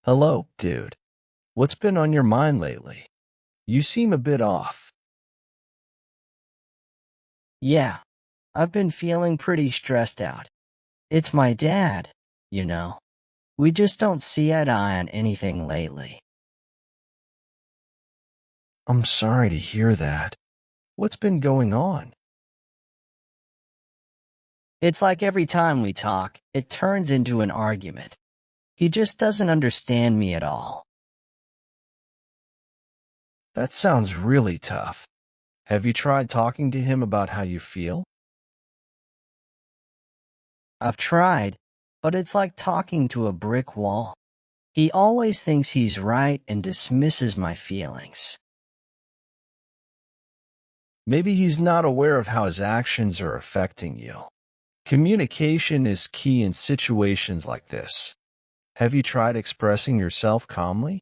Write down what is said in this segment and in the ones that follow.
Hello, dude. What's been on your mind lately? You seem a bit off. Yeah, I've been feeling pretty stressed out. It's my dad, you know. We just don't see eye to eye on anything lately. I'm sorry to hear that. What's been going on? It's like every time we talk, it turns into an argument. He just doesn't understand me at all. That sounds really tough. Have you tried talking to him about how you feel? I've tried, but it's like talking to a brick wall. He always thinks he's right and dismisses my feelings. Maybe he's not aware of how his actions are affecting you. Communication is key in situations like this. Have you tried expressing yourself calmly?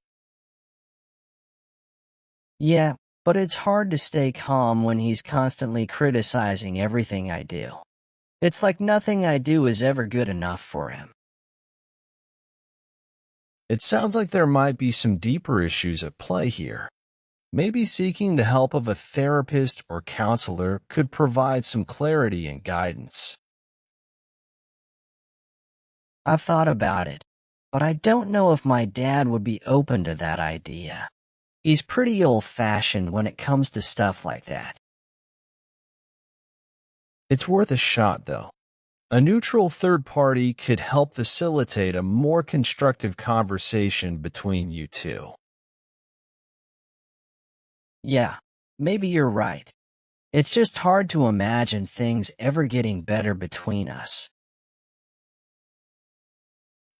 Yeah, but it's hard to stay calm when he's constantly criticizing everything I do. It's like nothing I do is ever good enough for him. It sounds like there might be some deeper issues at play here. Maybe seeking the help of a therapist or counselor could provide some clarity and guidance. I've thought about it, but I don't know if my dad would be open to that idea. He's pretty old-fashioned when it comes to stuff like that. It's worth a shot, though. A neutral third party could help facilitate a more constructive conversation between you two. Yeah, maybe you're right. It's just hard to imagine things ever getting better between us.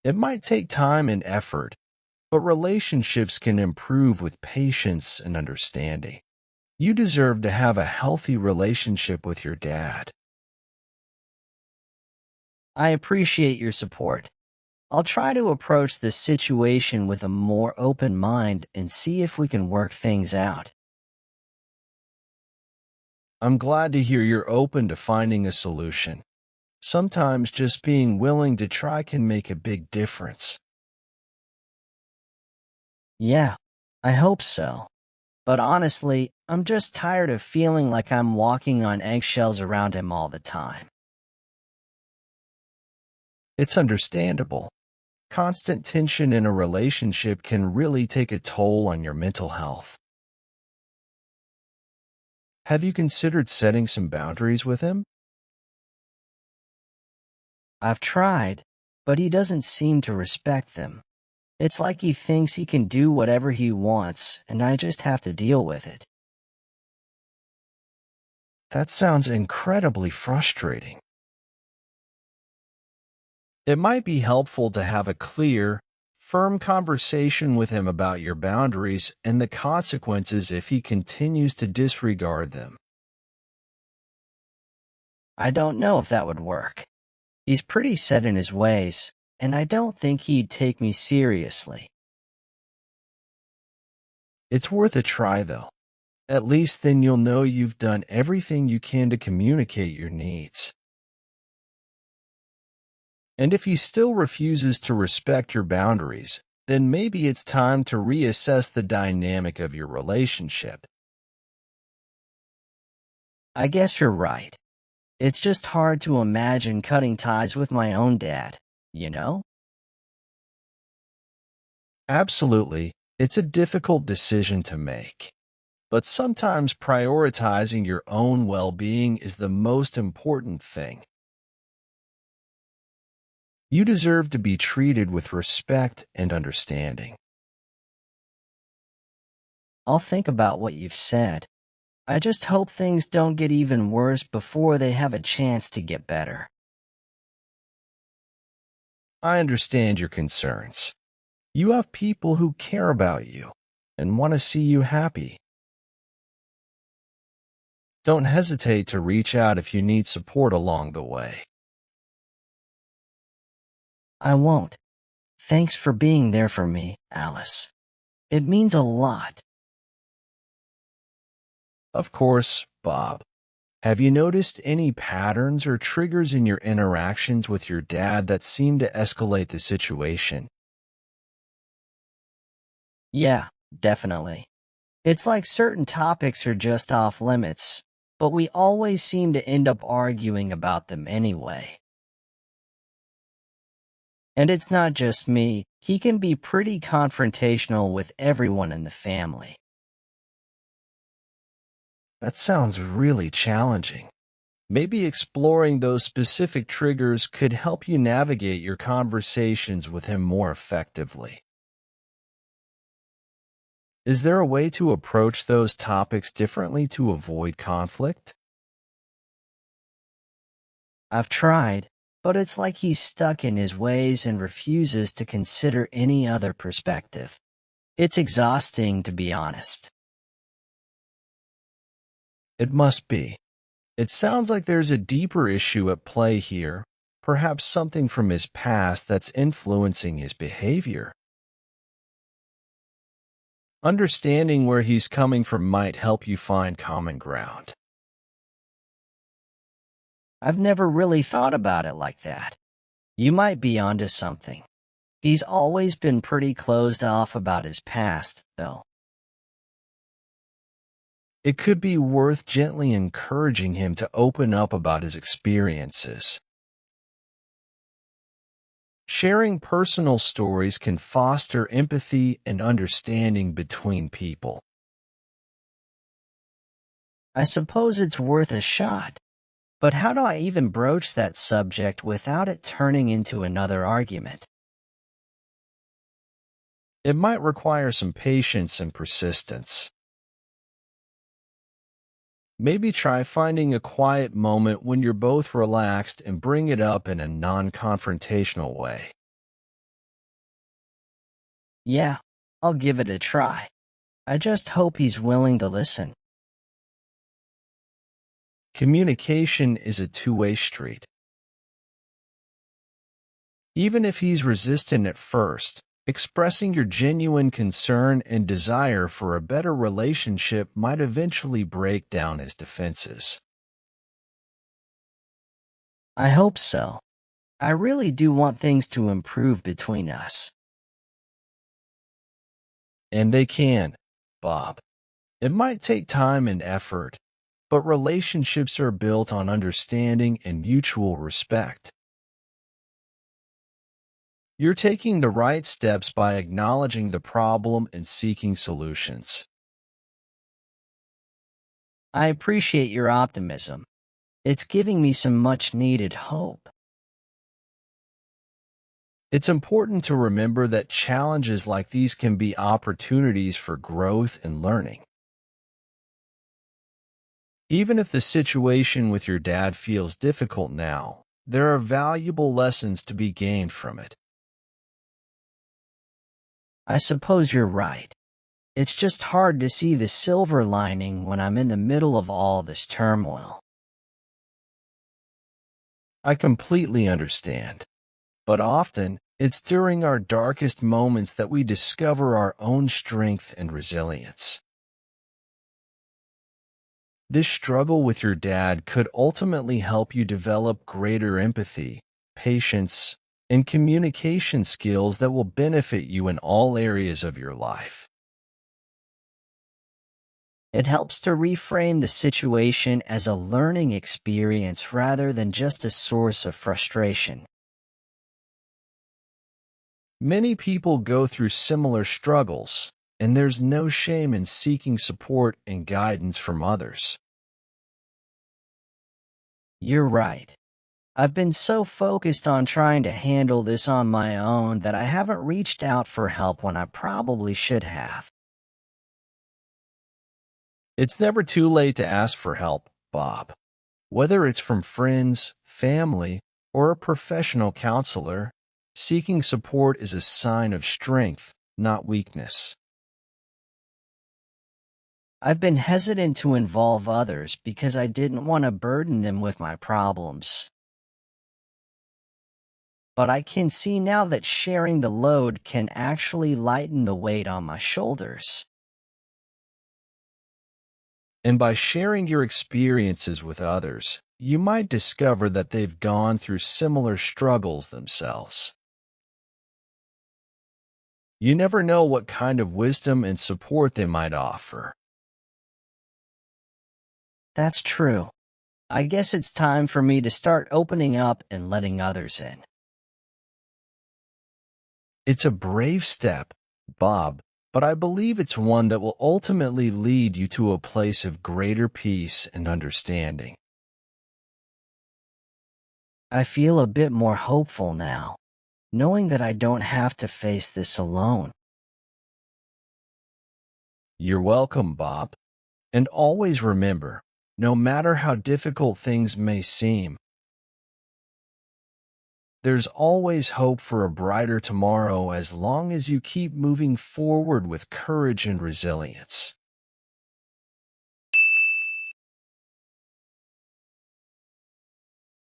It might take time and effort, but relationships can improve with patience and understanding. You deserve to have a healthy relationship with your dad. I appreciate your support. I'll try to approach this situation with a more open mind and see if we can work things out. I'm glad to hear you're open to finding a solution. Sometimes just being willing to try can make a big difference. Yeah, I hope so. But honestly, I'm just tired of feeling like I'm walking on eggshells around him all the time. It's understandable. Constant tension in a relationship can really take a toll on your mental health. Have you considered setting some boundaries with him? I've tried, but he doesn't seem to respect them. It's like he thinks he can do whatever he wants, and I just have to deal with it. That sounds incredibly frustrating. It might be helpful to have a clear, firm conversation with him about your boundaries and the consequences if he continues to disregard them. I don't know if that would work. He's pretty set in his ways, and I don't think he'd take me seriously. It's worth a try, though. At least then you'll know you've done everything you can to communicate your needs. And if he still refuses to respect your boundaries, then maybe it's time to reassess the dynamic of your relationship. I guess you're right. It's just hard to imagine cutting ties with my own dad, you know? Absolutely, it's a difficult decision to make. But sometimes prioritizing your own well-being is the most important thing. You deserve to be treated with respect and understanding. I'll think about what you've said. I just hope things don't get even worse before they have a chance to get better. I understand your concerns. You have people who care about you and want to see you happy. Don't hesitate to reach out if you need support along the way. I won't. Thanks for being there for me, Alice. It means a lot. Of course, Bob. Have you noticed any patterns or triggers in your interactions with your dad that seem to escalate the situation? Yeah, definitely. It's like certain topics are just off limits, but we always seem to end up arguing about them anyway. And it's not just me, he can be pretty confrontational with everyone in the family. That sounds really challenging. Maybe exploring those specific triggers could help you navigate your conversations with him more effectively. Is there a way to approach those topics differently to avoid conflict? I've tried, but it's like he's stuck in his ways and refuses to consider any other perspective. It's exhausting, to be honest. It must be. It sounds like there's a deeper issue at play here, perhaps something from his past that's influencing his behavior. Understanding where he's coming from might help you find common ground. I've never really thought about it like that. You might be onto something. He's always been pretty closed off about his past, though. It could be worth gently encouraging him to open up about his experiences. Sharing personal stories can foster empathy and understanding between people. I suppose it's worth a shot. But how do I even broach that subject without it turning into another argument? It might require some patience and persistence. Maybe try finding a quiet moment when you're both relaxed and bring it up in a non-confrontational way. Yeah, I'll give it a try. I just hope he's willing to listen. Communication is a two-way street. Even if he's resistant at first, expressing your genuine concern and desire for a better relationship might eventually break down his defenses. I hope so. I really do want things to improve between us. And they can, Bob. It might take time and effort, but relationships are built on understanding and mutual respect. You're taking the right steps by acknowledging the problem and seeking solutions. I appreciate your optimism. It's giving me some much-needed hope. It's important to remember that challenges like these can be opportunities for growth and learning. Even if the situation with your dad feels difficult now, there are valuable lessons to be gained from it. I suppose you're right. It's just hard to see the silver lining when I'm in the middle of all this turmoil. I completely understand, but often it's during our darkest moments that we discover our own strength and resilience. This struggle with your dad could ultimately help you develop greater empathy, patience, and communication skills that will benefit you in all areas of your life. It helps to reframe the situation as a learning experience rather than just a source of frustration. Many people go through similar struggles, and there's no shame in seeking support and guidance from others. You're right. I've been so focused on trying to handle this on my own that I haven't reached out for help when I probably should have. It's never too late to ask for help, Bob. Whether it's from friends, family, or a professional counselor, seeking support is a sign of strength, not weakness. I've been hesitant to involve others because I didn't want to burden them with my problems. But I can see now that sharing the load can actually lighten the weight on my shoulders. And by sharing your experiences with others, you might discover that they've gone through similar struggles themselves. You never know what kind of wisdom and support they might offer. That's true. I guess it's time for me to start opening up and letting others in. It's a brave step, Bob, but I believe it's one that will ultimately lead you to a place of greater peace and understanding. I feel a bit more hopeful now, knowing that I don't have to face this alone. You're welcome, Bob. And always remember, no matter how difficult things may seem, there's always hope for a brighter tomorrow as long as you keep moving forward with courage and resilience.